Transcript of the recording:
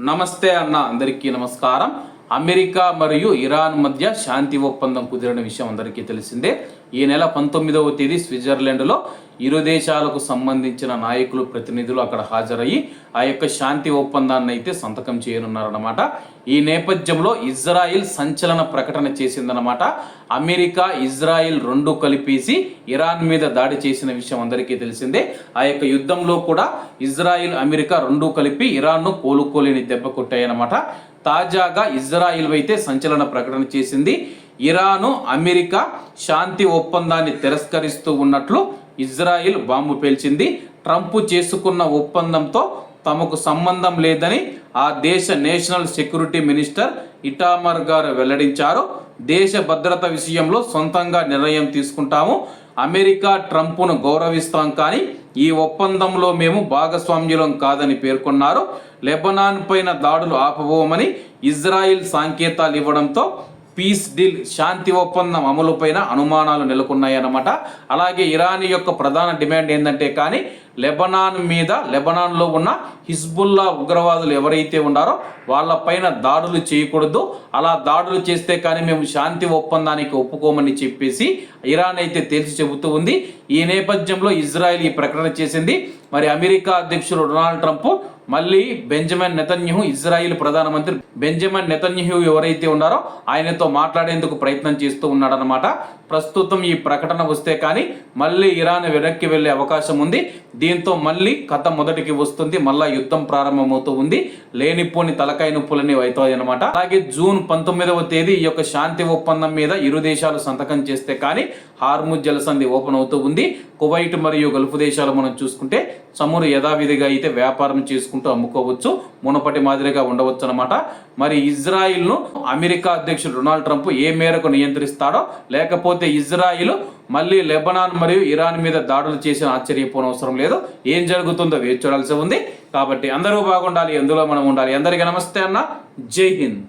నమస్తే అన్న, అందరికీ నమస్కారం. అమెరికా మరియు ఇరాన్ మధ్య శాంతి ఒప్పందం కుదిరిన విషయం అందరికీ తెలిసిందే. ఈ నెల 19వ తేదీ స్విట్జర్లాండ్లో ఇరు దేశాలకు సంబంధించిన నాయకులు, ప్రతినిధులు అక్కడ హాజరయ్యి ఆ యొక్క శాంతి ఒప్పందాన్ని అయితే సంతకం చేయనున్నారన్నమాట. ఈ నేపథ్యంలో ఇజ్రాయిల్ సంచలన ప్రకటన చేసిందన్నమాట. అమెరికా, ఇజ్రాయిల్ రెండు కలిపేసి ఇరాన్ మీద దాడి చేసిన విషయం అందరికీ తెలిసిందే. ఆ యొక్క యుద్ధంలో కూడా ఇజ్రాయిల్, అమెరికా రెండు కలిపి ఇరాన్ను కోలుకోలేని దెబ్బ కొట్టాయన్నమాట. తాజాగా ఇజ్రాయిల్ అయితే సంచలన ప్రకటన చేసింది. ఇరాను, అమెరికా శాంతి ఒప్పందాన్ని తిరస్కరిస్తూ ఉన్నట్లు ఇజ్రాయిల్ బాంబు పేల్చింది. ట్రంప్ చేసుకున్న ఒప్పందంతో తమకు సంబంధం లేదని ఆ దేశ నేషనల్ సెక్యూరిటీ మినిస్టర్ ఇటామర్ గారు వెల్లడించారు. దేశ భద్రత విషయంలో సొంతంగా నిర్ణయం తీసుకుంటాము. అమెరికా ట్రంప్ను గౌరవిస్తాం, కానీ ఈ ఒప్పందంలో మేము భాగస్వామ్యులం కాదని పేర్కొన్నారు. లెబనాన్ పైన దాడులు ఆపబోమని ఇజ్రాయిల్ సంకేతాలు ఇవ్వడంతో పీస్ డీల్, శాంతి ఒప్పందం అమలుపైన అనుమానాలు నెలకొన్నాయన్నమాట. అలాగే ఇరాన్ యొక్క ప్రధాన డిమాండ్ ఏంటంటే కానీ లెబనాన్లో ఉన్న హిజ్బుల్లా ఉగ్రవాదులు ఎవరైతే ఉన్నారో వాళ్ళపైన దాడులు చేయకూడదు. అలా దాడులు చేస్తే కానీ మేము శాంతి ఒప్పందానికి ఒప్పుకోమని చెప్పేసి ఇరాన్ అయితే తేల్చి చెబుతూ ఉంది. ఈ నేపథ్యంలో ఇజ్రాయెల్ ఈ ప్రకటన చేసింది. మరి అమెరికా అధ్యక్షుడు డొనాల్డ్ ట్రంప్ మళ్ళీ బెంజమిన్ నెతన్యాహు, ఇజ్రాయిల్ ప్రధానమంత్రి బెంజమిన్ నెతన్యాహు ఎవరైతే ఉన్నారో ఆయనతో మాట్లాడేందుకు ప్రయత్నం చేస్తూ ఉన్నాడనమాట. ప్రస్తుతం ఈ ప్రకటన వస్తే కానీ మళ్ళీ ఇరాన్ వెనక్కి వెళ్లే అవకాశం ఉంది. దీంతో మళ్ళీ కథ మొదటికి వస్తుంది, మళ్ళా యుద్ధం ప్రారంభమవుతూ ఉంది. లేనిపోని తలకాయ నొప్పులని అవుతాయి అనమాట. అలాగే జూన్ 19వ తేదీ ఈ యొక్క శాంతి ఒప్పందం మీద ఇరు దేశాలు సంతకం చేస్తే కానీ హార్ముజ్ జలసంధి ఓపెన్ అవుతూ ఉంది. కువైట్ మరియు గల్ఫ్ దేశాలు మనం చూసుకుంటే చమురు యథావిధిగా అయితే వ్యాపారం చేసుకుంటూ అమ్ముకోవచ్చు, మునపటి మాదిరిగా ఉండవచ్చు అనమాట. మరి ఇజ్రాయిల్ను అమెరికా అధ్యక్షుడు డొనాల్డ్ ట్రంప్ ఏ మేరకు నియంత్రిస్తాడో, లేకపోతే ఇజ్రాయిల్ మళ్ళీ లెబనాన్ మరియు ఇరాన్ మీద దాడులు చేసిన ఆశ్చర్యపోనవసరం లేదు. ఏం జరుగుతుందో వేచి చూడాల్సి ఉంది. కాబట్టి అందరూ బాగుండాలి, ఎందులో మనం ఉండాలి. అందరికీ నమస్తే అన్న, జై హింద్.